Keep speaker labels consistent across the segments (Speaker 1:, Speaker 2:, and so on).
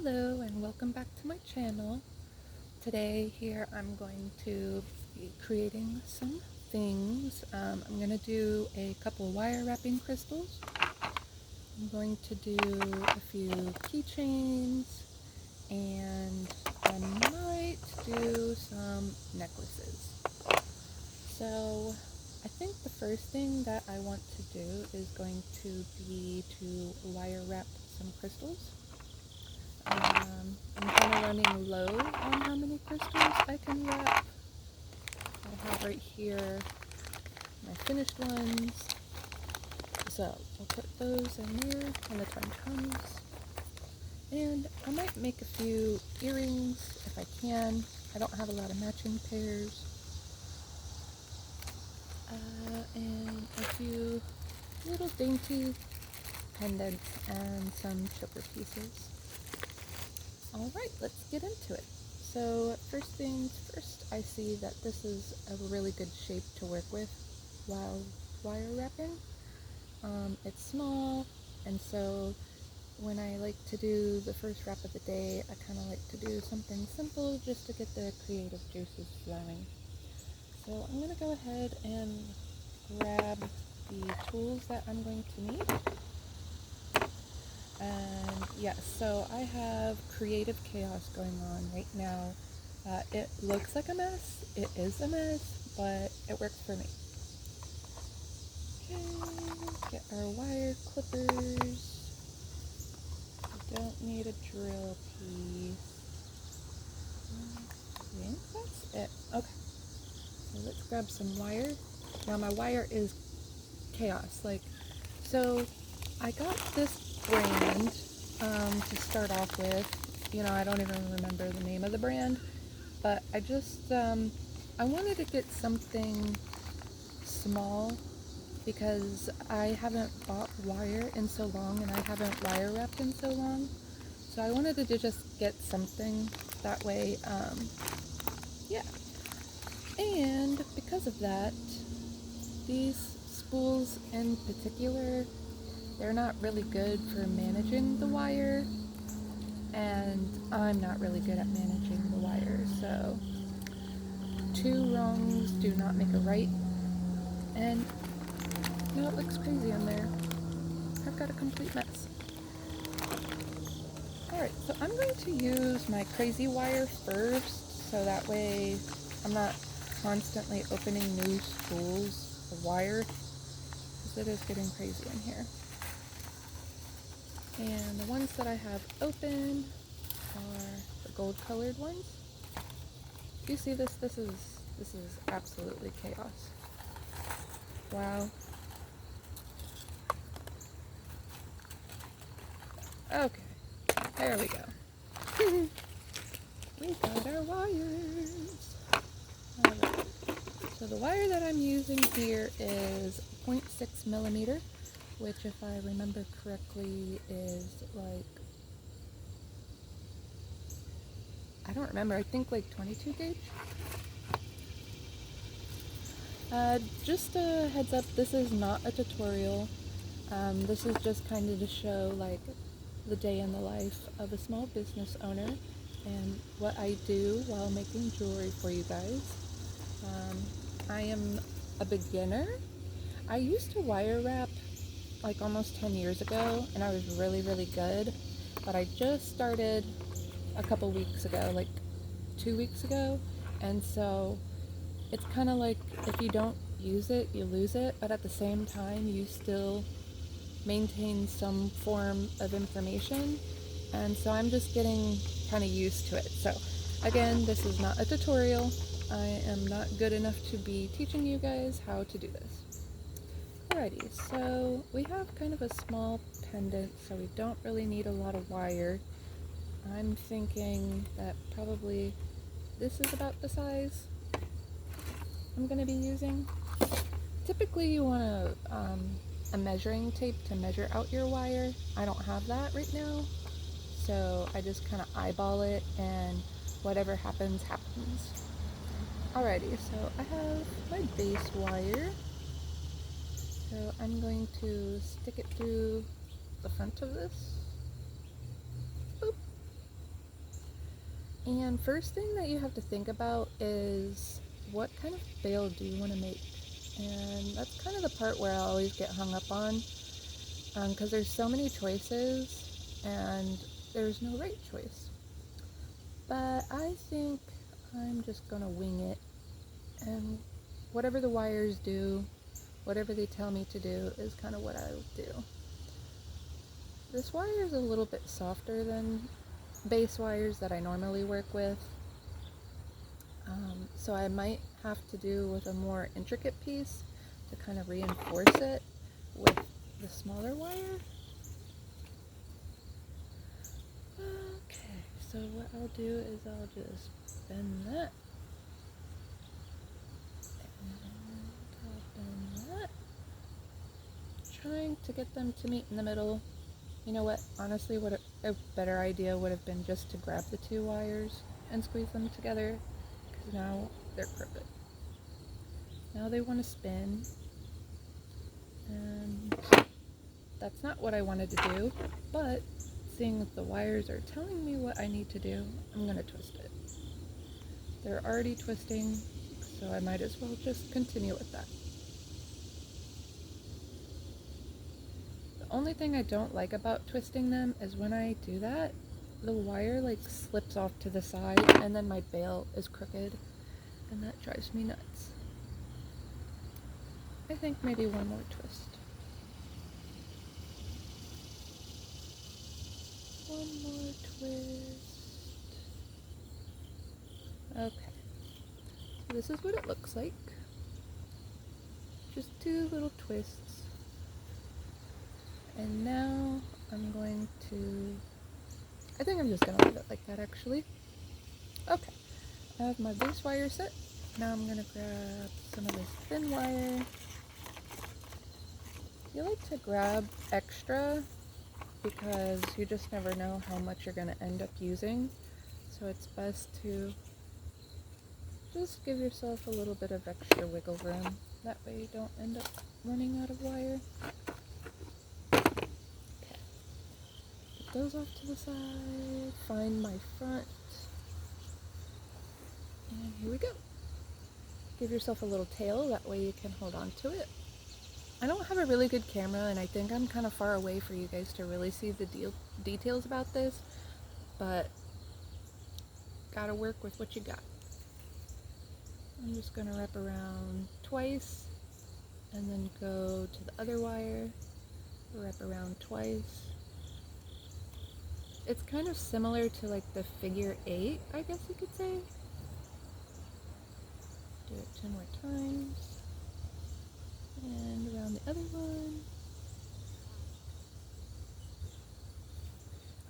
Speaker 1: Hello and welcome back to my channel. Today here I'm going to be creating some things. I'm going to do a couple wire wrapping crystals. I'm going to do a few keychains and I might do some necklaces. So I think the first thing that I want to do is going to be to wire wrap some crystals. I'm kind of running low on how many crystals I can wrap. I have right here my finished ones, so I'll put those in there when the time comes. And I might make a few earrings if I can. I don't have a lot of matching pairs. And a few little dainty pendants and some choker pieces. Alright, let's get into it. So first things first, I see that this is a really good shape to work with while wire wrapping. It's small, and so when I like to do the first wrap of the day, I kind of like to do something simple just to get the creative juices flowing. So I'm going to go ahead and grab the tools that I'm going to need. And yes, so I have creative chaos going on right now. It looks like a mess, it is a mess, but it works for me. Okay, get our wire clippers. We don't need a drill piece. I think that's it. Okay, so let's grab some wire. Now my wire is chaos, so I got this brand to start off with. I don't even remember the name of the brand, but I just I wanted to get something small because I haven't bought wire in so long and I haven't wire wrapped in so long, so I wanted to just get something that way. Yeah, and because of that, these spools in particular, they're not really good for managing the wire, and I'm not really good at managing the wire, so two wrongs do not make a right. And it looks crazy in there. I've got a complete mess. Alright, so I'm going to use my crazy wire first, so that way I'm not constantly opening new spools of wire, because it is getting crazy in here. And the ones that I have open are the gold colored ones. Do you see this? This is absolutely chaos. Wow. Okay, there we go. We got our wires. Alright, so the wire that I'm using here is 0.6 millimeter, which if I remember correctly is I don't remember, I think 22 gauge. Just a heads up, this is not a tutorial. This is just kind of to show the day in the life of a small business owner and what I do while making jewelry for you guys. I am a beginner. I used to wire wrap almost 10 years ago and I was really, really good, but I just started a couple weeks ago, 2 weeks ago, and so it's kind of like if you don't use it, you lose it, but at the same time you still maintain some form of information, and so I'm just getting kind of used to it. So again, this is not a tutorial. I am not good enough to be teaching you guys how to do this. Alrighty, so we have kind of a small pendant, so we don't really need a lot of wire. I'm thinking that probably this is about the size I'm going to be using. Typically you want a measuring tape to measure out your wire. I don't have that right now, so I just kind of eyeball it and whatever happens, happens. Alrighty, so I have my base wire. So I'm going to stick it through the front of this. Boop. And first thing that you have to think about is what kind of bail do you want to make? And that's kind of the part where I always get hung up on, because there's so many choices and there's no right choice. But I think I'm just gonna wing it, and whatever the wires do, whatever they tell me to do is kind of what I'll do. This wire is a little bit softer than base wires that I normally work with, so I might have to do with a more intricate piece to kind of reinforce it with the smaller wire. Okay, so what I'll do is I'll just bend that, and I'll bend that, trying to get them to meet in the middle. You know what, honestly, what a better idea would have been just to grab the two wires and squeeze them together, because now they're crooked. Now they want to spin, and that's not what I wanted to do, but seeing that the wires are telling me what I need to do, I'm going to twist it. They're already twisting, so I might as well just continue with that. The only thing I don't like about twisting them is when I do that, the wire like slips off to the side and then my bail is crooked, and that drives me nuts. I think maybe one more twist. One more twist. Okay. So this is what it looks like. Just two little twists. And now I'm going to, I think I'm just going to leave it like that actually. Okay. I have my base wire set. Now I'm going to grab some of this thin wire. You like to grab extra because you just never know how much you're going to end up using. So it's best to just give yourself a little bit of extra wiggle room. That way you don't end up running out of wire. Okay. Put those off to the side. Find my front. And here we go. Give yourself a little tail, that way you can hold on to it. I don't have a really good camera, and I think I'm kind of far away for you guys to really see the details about this, but gotta work with what you got. I'm just gonna wrap around twice, and then go to the other wire, wrap around twice. It's kind of similar to like the figure 8, I guess you could say. Do it 10 more times. And around the other one.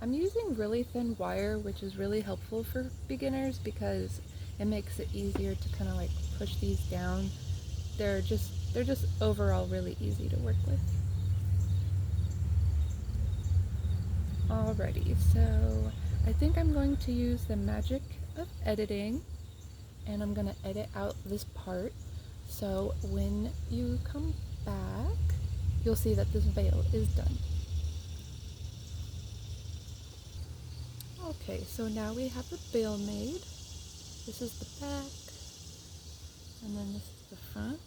Speaker 1: I'm using really thin wire, which is really helpful for beginners because it makes it easier to kind of like push these down. They're just overall really easy to work with. Alrighty, so I think I'm going to use the magic of editing, and I'm going to edit out this part. So when you come back, you'll see that this veil is done. Okay, so now we have the veil made. This is the back, and then this is the front.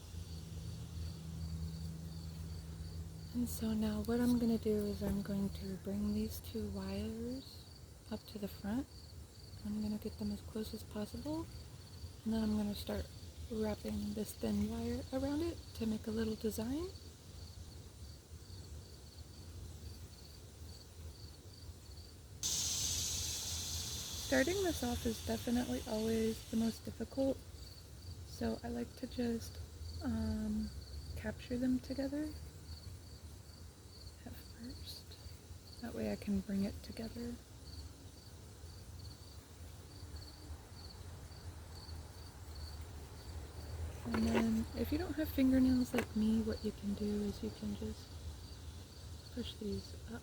Speaker 1: And so now what I'm going to do is I'm going to bring these two wires up to the front. I'm going to get them as close as possible, and then I'm going to start wrapping this thin wire around it to make a little design. Starting this off is definitely always the most difficult, so I like to just capture them together at first. That way I can bring it together. And then if you don't have fingernails like me, what you can do is you can just push these up.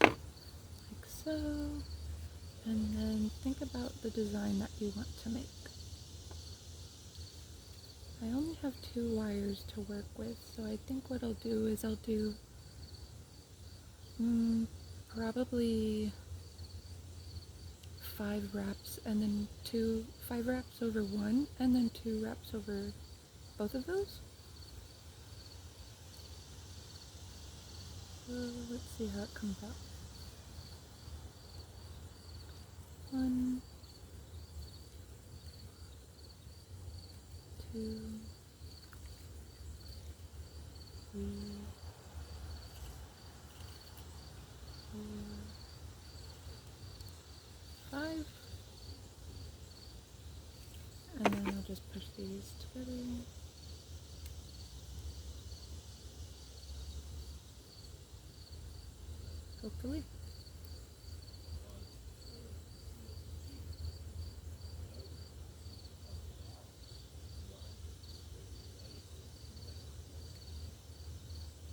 Speaker 1: Like so. And then think about the design that you want to make. I only have 2 wires to work with, so I think what I'll do is I'll do Probably 5 wraps and then 5 wraps over one and then 2 wraps over both of those. Let's see how it comes out. 1, 2, 3, 4, 5. And then I'll just push these together. Hopefully.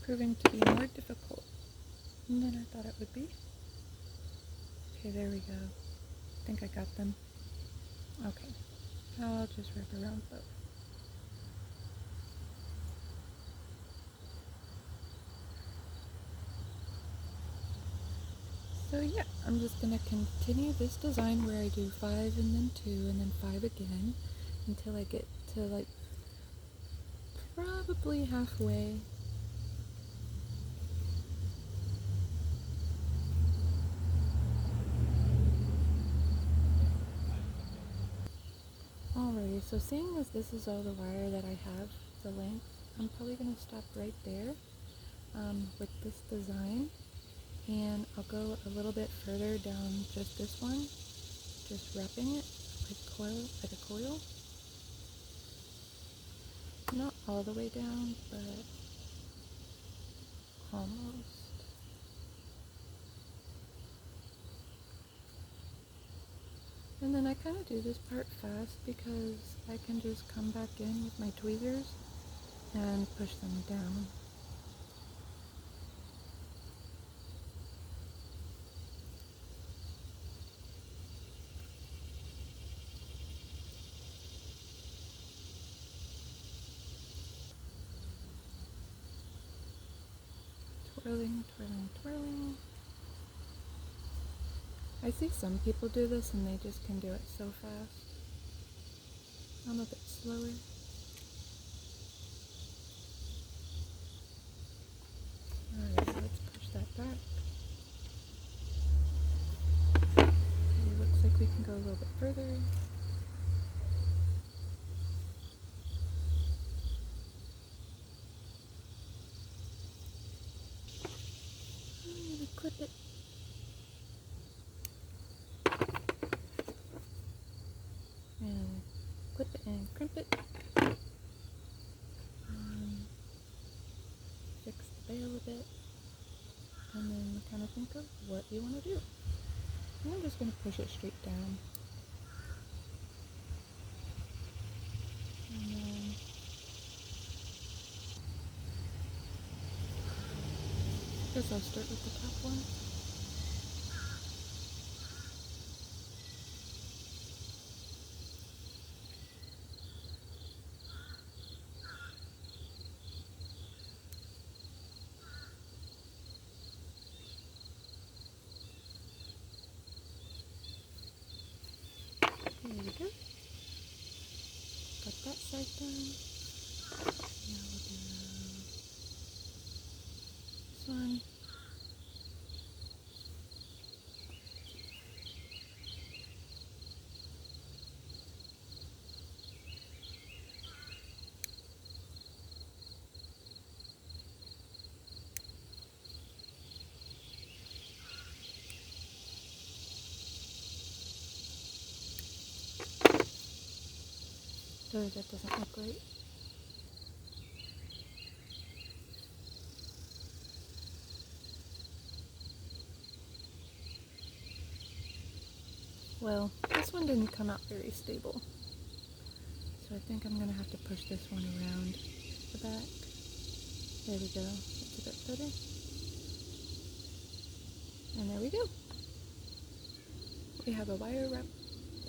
Speaker 1: Proving to be more difficult than I thought it would be. Okay, there we go. I think I got them. Okay, I'll just wrap around both. So yeah, I'm just gonna continue this design where I do 5 and then 2 and then 5 again until I get to like probably halfway. Alrighty, so seeing as this is all the wire that I have, the length, I'm probably gonna stop right there with this design. And I'll go a little bit further down just this one, just wrapping it like a coil. Not all the way down, but almost. And then I kind of do this part fast because I can just come back in with my tweezers and push them down. Twirling, twirling, twirling. I see some people do this and they just can do it so fast. I'm a bit slower. Alright, let's push that back. It looks like we can go a little bit further. I'm gonna clip it. And clip it and crimp it. Fix the bail a bit. And then kind of think of what you want to do. And I'm just going to push it straight down. And then I guess I'll start with the top one. There we go. Got that side done. Now we'll do this one. Sorry, that doesn't look right. Well, this one didn't come out very stable. So I think I'm going to have to push this one around the back. There we go. That's a bit better. And there we go. We have a wire wrap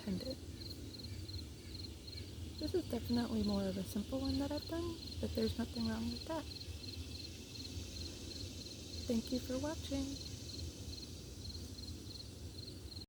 Speaker 1: pendant. This is definitely more of a simple one that I've done, but there's nothing wrong with that. Thank you for watching.